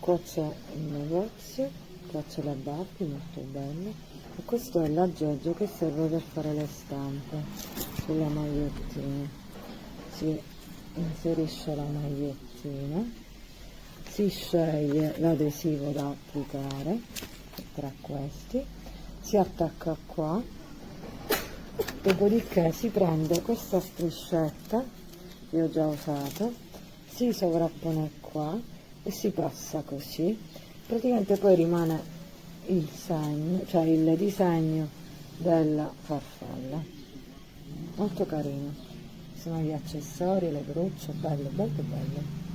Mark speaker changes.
Speaker 1: Qua c'è il negozio, qua c'è la Barbie, molto bella, e questo è l'aggeggio che serve per fare le stampe sulla magliettina. Si inserisce la magliettina, si sceglie l'adesivo da applicare tra questi, si attacca qua, dopodiché si prende questa striscetta che ho già usato, si sovrappone qua e si passa così, praticamente poi rimane il segno, cioè il disegno della farfalla, molto carino. Ci sono gli accessori, le grucce, bello bello bello.